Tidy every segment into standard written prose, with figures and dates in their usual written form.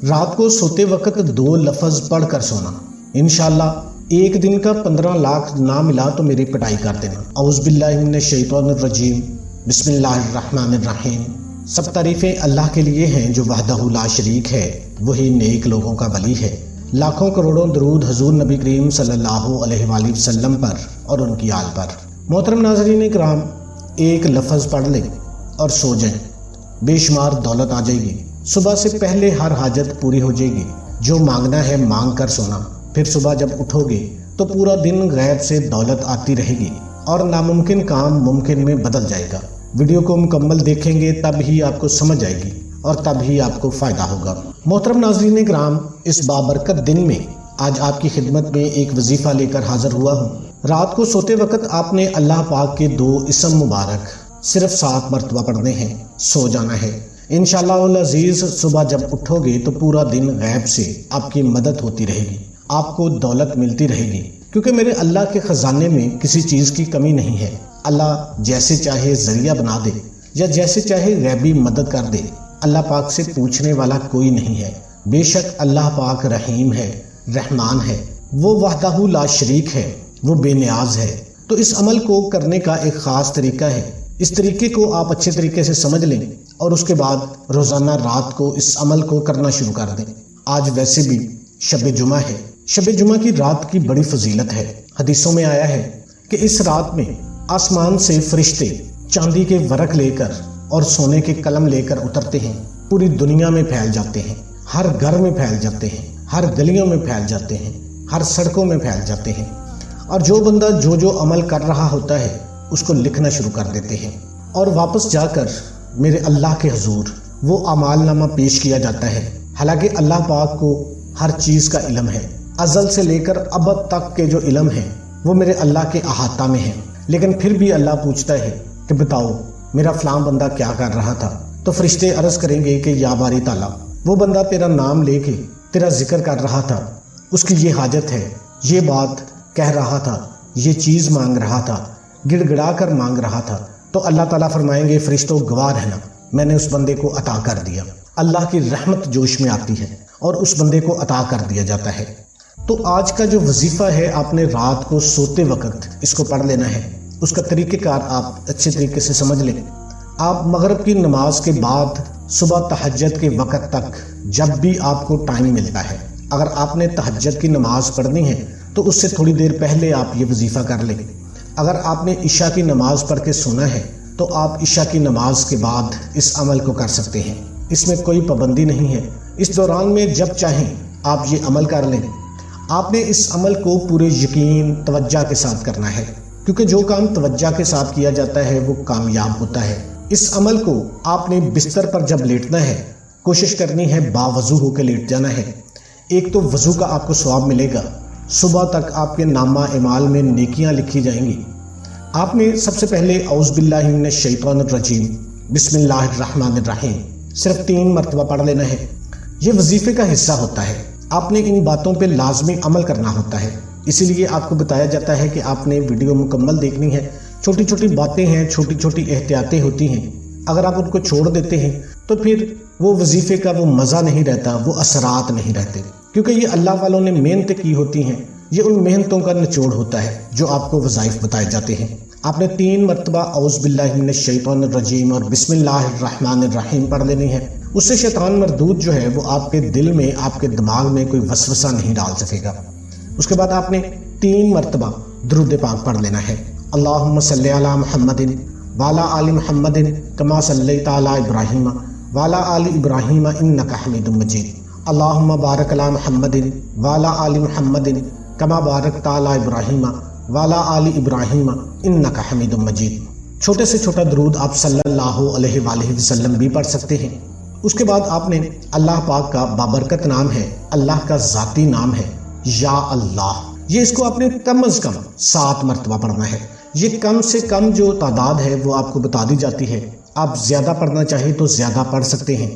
رات کو سوتے وقت 2 لفظ پڑھ کر سونا، انشاءاللہ ایک دن کا 15 لاکھ نہ ملا تو میری پٹائی کر دینا۔ اعوذ باللہ من الشیطان الرجیم، بسم اللہ الرحمن الرحیم۔ سب تعریفیں اللہ کے لیے ہیں جو وحدہ لا شریک ہے، وہی نیک لوگوں کا ولی ہے۔ لاکھوں کروڑوں درود حضور نبی کریم صلی اللہ علیہ وآلہ وسلم پر اور ان کی آل پر۔ محترم ناظرین کرام، ایک لفظ پڑھ لیں اور سو جائیں، بے شمار دولت آ جائے گی۔ صبح سے پہلے ہر حاجت پوری ہو جائے گی۔ جو مانگنا ہے مانگ کر سونا، پھر صبح جب اٹھو گے تو پورا دن غیب سے دولت آتی رہے گی اور ناممکن کام ممکن میں بدل جائے گا۔ ویڈیو کو مکمل دیکھیں گے تب ہی آپ کو سمجھ آئے گی اور تب ہی آپ کو فائدہ ہوگا۔ محترم ناظرین کرام، اس بابرکت دن میں آج آپ کی خدمت میں ایک وظیفہ لے کر حاضر ہوا ہوں۔ رات کو سوتے وقت آپ نے اللہ پاک کے 2 اسم مبارک صرف 7 مرتبہ پڑھنے ہیں، سو جانا ہے۔ انشاءاللہ العزیز صبح جب اٹھو گے تو پورا دن غیب سے آپ کی مدد ہوتی رہے گی، آپ کو دولت ملتی رہے گی، کیونکہ میرے اللہ کے خزانے میں کسی چیز کی کمی نہیں ہے۔ اللہ جیسے چاہے ذریعہ بنا دے یا جیسے چاہے غیبی مدد کر دے، اللہ پاک سے پوچھنے والا کوئی نہیں ہے۔ بے شک اللہ پاک رحیم ہے، رحمان ہے، وہ وحدہ لا شریک ہے، وہ بے نیاز ہے۔ تو اس عمل کو کرنے کا ایک خاص طریقہ ہے۔ اس طریقے کو آپ اچھے طریقے سے سمجھ لیں اور اس کے بعد روزانہ رات کو اس عمل کو کرنا شروع کر دیں۔ آج ویسے بھی شب جمعہ ہے۔ شب جمعہ کی رات کی بڑی فضیلت ہے۔ حدیثوں میں آیا ہے کہ اس رات میں آسمان سے فرشتے چاندی کے ورق لے کر اور سونے کے قلم لے کر اترتے ہیں، پوری دنیا میں پھیل جاتے ہیں، ہر گھر میں پھیل جاتے ہیں، ہر گلیوں میں پھیل جاتے ہیں، ہر سڑکوں میں پھیل جاتے ہیں، اور جو بندہ جو عمل کر رہا ہوتا ہے اس کو لکھنا شروع کر دیتے ہیں، اور واپس جا کر میرے اللہ کے حضور وہ اعمال نامہ پیش کیا جاتا ہے۔ حالانکہ اللہ پاک کو ہر چیز کا علم ہے، ازل سے لے کر ابد تک کے جو علم ہے وہ میرے اللہ کے احاطہ میں ہے، لیکن پھر بھی اللہ پوچھتا ہے کہ بتاؤ میرا فلاں بندہ کیا کر رہا تھا؟ تو فرشتے عرض کریں گے کہ یا باری تعالیٰ، وہ بندہ تیرا نام لے کے تیرا ذکر کر رہا تھا، اس کی یہ حاجت ہے، یہ بات کہہ رہا تھا، یہ چیز مانگ رہا تھا، گڑ گڑا کر مانگ رہا تھا۔ تو اللہ تعالیٰ فرمائیں گے فرشتوں گواہ رہنا، میں نے اس بندے کو عطا کر دیا۔ اللہ کی رحمت جوش میں آتی ہے اور اس بندے کو عطا کر دیا جاتا ہے۔ تو آج کا جو وظیفہ ہے، آپ نے رات کو سوتے وقت اس کو پڑھ لینا ہے۔ اس کا طریقہ کار آپ اچھے طریقے سے سمجھ لیں۔ آپ مغرب کی نماز کے بعد صبح تہجد کے وقت تک جب بھی آپ کو ٹائم ملتا ہے، اگر آپ نے تہجد کی نماز پڑھنی ہے تو اس سے تھوڑی دیر پہلے آپ یہ وظیفہ کر لیں۔ اگر آپ نے عشاء کی نماز پڑھ کے سونا ہے تو آپ عشاء کی نماز کے بعد اس عمل کو کر سکتے ہیں، اس میں کوئی پابندی نہیں ہے۔ اس دوران میں جب چاہیں آپ یہ عمل کر لیں۔ آپ نے اس عمل کو پورے یقین توجہ کے ساتھ کرنا ہے، کیونکہ جو کام توجہ کے ساتھ کیا جاتا ہے وہ کامیاب ہوتا ہے۔ اس عمل کو آپ نے بستر پر جب لیٹنا ہے، کوشش کرنی ہے باوضو ہو کے لیٹ جانا ہے۔ ایک تو وضو کا آپ کو ثواب ملے گا، صبح تک آپ کے نامہ اعمال میں نیکیاں لکھی جائیں گی۔ آپ نے سب سے پہلے اعوذ باللہ من الشیطان الرجیم، بسم اللہ الرحمن الرحیم صرف 3 مرتبہ پڑھ لینا ہے۔ یہ وظیفے کا حصہ ہوتا ہے، آپ نے ان باتوں پہ لازمی عمل کرنا ہوتا ہے، اسی لیے آپ کو بتایا جاتا ہے کہ آپ نے ویڈیو مکمل دیکھنی ہے۔ چھوٹی چھوٹی باتیں ہیں، چھوٹی چھوٹی احتیاطیں ہوتی ہیں، اگر آپ ان کو چھوڑ دیتے ہیں تو پھر وہ وظیفے کا وہ مزہ نہیں رہتا، وہ اثرات نہیں رہتے، کیونکہ یہ اللہ والوں نے محنتیں کی ہوتی ہیں، یہ ان محنتوں کا نچوڑ ہوتا ہے جو آپ کو وظائف بتائے جاتے ہیں۔ آپ نے 3 مرتبہ اعوذ باللہ من الشیطان الرجیم اور بسم اللہ الرحمن الرحیم پڑھ لینی ہے۔ اس سے شیطان مردود جو ہے وہ آپ کے دل میں، آپ کے دماغ میں کوئی وسوسہ نہیں ڈال سکے گا۔ اس کے بعد آپ نے 3 مرتبہ درود پاک پڑھ لینا ہے۔ اللہم صلی علی محمد وعلی آل محمد کما صلیت علی ابراہیم وعلی آل ابراہیم انک حمید مجید۔ اللہم بارک علی محمد وعلی آل محمد کما بارکت علی ابراہیم وعلی آل ابراہیم انک حمید مجید۔ چھوٹے سے چھوٹا درود آپ صلی اللہ علیہ وآلہ وسلم بھی پڑھ سکتے ہیں۔ اس کے بعد آپ نے اللہ پاک کا بابرکت نام ہے، اللہ کا ذاتی نام ہے یا اللہ، یہ اس کو آپ نے کم از کم 7 مرتبہ پڑھنا ہے۔ یہ کم سے کم جو تعداد ہے وہ آپ کو بتا دی جاتی ہے، آپ زیادہ پڑھنا چاہیں تو زیادہ پڑھ سکتے ہیں،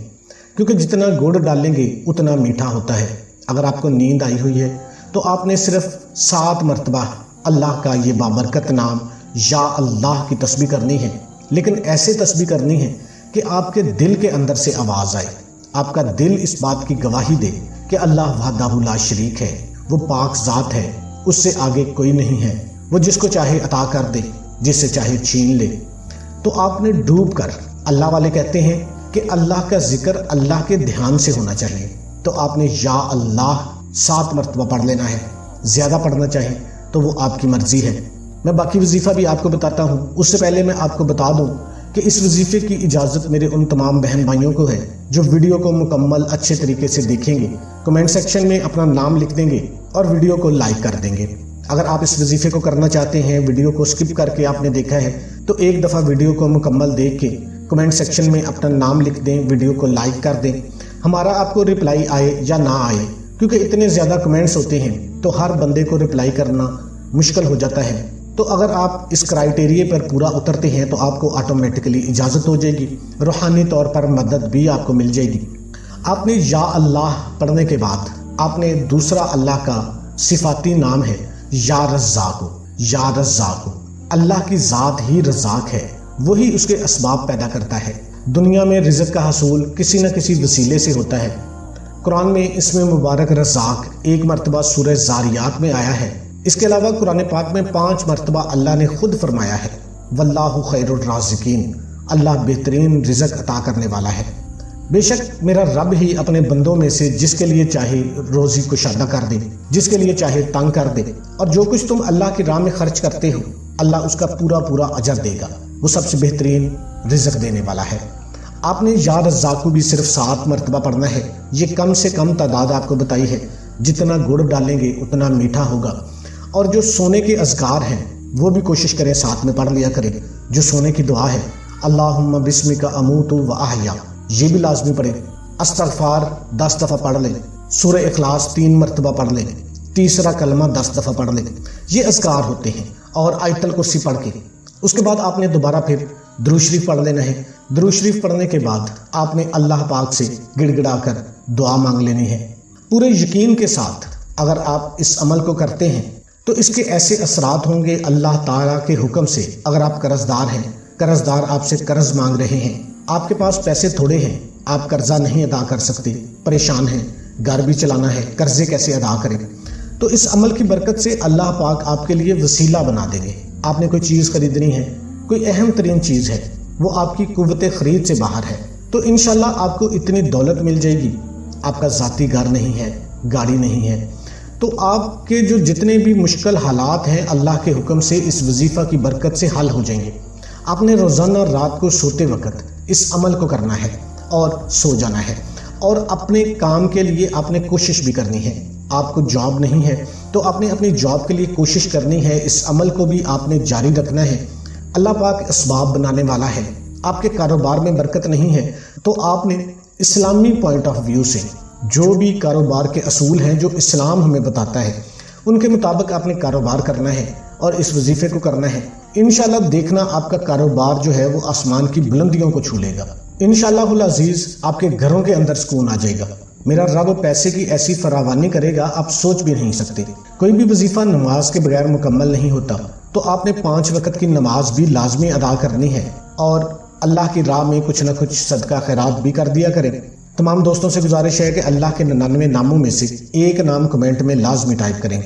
کیونکہ جتنا گڑ ڈالیں گے اتنا میٹھا ہوتا ہے۔ اگر آپ کو نیند آئی ہوئی ہے تو آپ نے صرف 7 مرتبہ اللہ کا یہ بابرکت نام یا اللہ کی تسبیح کرنی ہے، لیکن ایسے تسبیح کرنی ہے کہ آپ کے دل کے اندر سے آواز آئے، آپ کا دل اس بات کی گواہی دے کہ اللہ وحدہ لا شریک ہے، وہ پاک ذات ہے، اس سے آگے کوئی نہیں ہے، وہ جس کو چاہے عطا کر دے، جس سے چاہے چھین لے، تو آپ نے ڈوب کر، اللہ والے کہتے ہیں کہ اللہ کا ذکر اللہ کے دھیان سے ہونا چاہیے، تو آپ نے یا اللہ 7 مرتبہ پڑھ لینا ہے۔ زیادہ پڑھنا چاہیے تو وہ آپ کی مرضی ہے۔ میں باقی وظیفہ بھی آپ کو بتاتا ہوں، اس سے پہلے میں آپ کو بتا دوں کہ اس وظیفے کی اجازت میرے ان تمام بہن بھائیوں کو ہے جو ویڈیو کو مکمل اچھے طریقے سے دیکھیں گے، کمنٹ سیکشن میں اپنا نام لکھ دیں گے اور ویڈیو کو لائک کر دیں گے۔ اگر آپ اس وظیفے کو کرنا چاہتے ہیں، ویڈیو کو سکپ کر کے آپ نے دیکھا ہے، تو ایک دفعہ ویڈیو کو مکمل دیکھ کے کمنٹ سیکشن میں اپنا نام لکھ دیں، ویڈیو کو لائک کر دیں۔ ہمارا آپ کو رپلائی آئے یا نہ آئے، کیونکہ اتنے زیادہ کمنٹس ہوتے ہیں تو ہر بندے کو رپلائی کرنا مشکل ہو جاتا ہے، تو اگر آپ اس کرائٹیریے پر پورا اترتے ہیں تو آپ کو آٹومیٹکلی اجازت ہو جائے گی، روحانی طور پر مدد بھی آپ کو مل جائے گی۔ آپ نے یا اللہ پڑھنے کے بعد آپ نے دوسرا اللہ کا صفاتی نام ہے یا رزاق، یا رزاق، اللہ کی ذات ہی رزاق ہے، وہی اس کے اسباب پیدا کرتا ہے۔ دنیا میں رزق کا حصول کسی نہ کسی وسیلے سے ہوتا ہے۔ قرآن میں اس میں مبارک رزاق 1 مرتبہ سورہ زاریات میں آیا ہے۔ اس کے علاوہ قرآن پاک میں 5 مرتبہ اللہ نے خود فرمایا ہے واللہ خیر الرازقین، اللہ بہترین رزق عطا کرنے والا ہے۔ بے شک میرا رب ہی اپنے بندوں میں سے جس کے لیے چاہے روزی کشادہ کر دے، جس کے لیے چاہے تنگ کر دے، اور جو کچھ تم اللہ کی راہ میں خرچ کرتے ہو اللہ اس کا پورا پورا اجر دے گا، وہ سب سے بہترین رزق دینے والا ہے۔ آپ نے یا رزاق کو بھی صرف 7 مرتبہ پڑھنا ہے۔ یہ کم سے کم تعداد آپ کو بتائی ہے، جتنا گڑ ڈالیں گے اتنا میٹھا ہوگا۔ اور جو سونے کے اذکار ہیں وہ بھی کوشش کریں 7 میں پڑھ لیا کریں۔ جو سونے کی دعا ہے اللہم بسمک اموت و احیا، یہ بھی لازمی پڑھیں۔ استغفار 10 دفعہ پڑھ لیں، سورہ اخلاص 3 مرتبہ پڑھ لیں، تیسرا کلمہ 10 دفعہ پڑھ لیں۔ یہ اذکار ہوتے ہیں، اور آیت الکرسی پڑھ کے اس کے بعد آپ نے دوبارہ پھر درود شریف پڑھ لینا ہے۔ درود شریف پڑھنے کے بعد آپ نے اللہ پاک سے گڑ گڑا کر دعا مانگ لینی ہے۔ پورے یقین کے ساتھ اگر آپ اس عمل کو کرتے ہیں تو اس کے ایسے اثرات ہوں گے اللہ تعالیٰ کے حکم سے۔ اگر آپ قرض دار ہیں، قرض دار آپ سے قرض مانگ رہے ہیں، آپ کے پاس پیسے تھوڑے ہیں، آپ قرضہ نہیں ادا کر سکتے، پریشان ہیں، گھر بھی چلانا ہے، قرضے کیسے ادا کریں، تو اس عمل کی برکت سے اللہ پاک آپ کے لیے وسیلہ بنا دیں گے۔ آپ نے کوئی چیز خریدنی ہے، کوئی اہم ترین چیز ہے، وہ آپ کی قوت خرید سے باہر ہے، تو انشاءاللہ آپ کو اتنی دولت مل جائے گی۔ آپ کا ذاتی گھر نہیں ہے، گاڑی نہیں ہے، تو آپ کے جو جتنے بھی مشکل حالات ہیں اللہ کے حکم سے اس وظیفہ کی برکت سے حل ہو جائیں گے۔ آپ نے روزانہ رات کو سوتے وقت اس عمل کو کرنا ہے اور سو جانا ہے، اور اپنے کام کے لیے آپ نے کوشش بھی کرنی ہے۔ آپ کو جاب نہیں ہے تو آپ نے اپنی جاب کے لیے کوشش کرنی ہے، اس عمل کو بھی آپ نے جاری رکھنا ہے۔ اللہ پاک اسباب بنانے والا ہے۔ آپ کے کاروبار میں برکت نہیں ہے تو آپ نے اسلامی پوائنٹ آف ویو سے جو بھی کاروبار کے اصول ہیں جو اسلام ہمیں بتاتا ہے ان کے مطابق آپ نے کاروبار کرنا ہے اور اس وظیفے کو کرنا ہے۔ انشاءاللہ دیکھنا آپ کا کاروبار جو ہے وہ آسمان کی بلندیوں کو چھو لے گا۔ انشاءاللہ العزیز آپ کے گھروں کے اندر سکون آ جائے گا۔ میرا رب پیسے کی ایسی فراوانی کرے گا آپ سوچ بھی نہیں سکتے۔ کوئی بھی وظیفہ نماز کے بغیر مکمل نہیں ہوتا، تو آپ نے 5 وقت کی نماز بھی لازمی ادا کرنی ہے، اور اللہ کی راہ میں کچھ نہ کچھ صدقہ خیرات بھی کر دیا کریں۔ تمام دوستوں سے گزارش ہے کہ اللہ کے 99 ناموں میں سے ایک نام کمنٹ میں لازمی ٹائپ کریں۔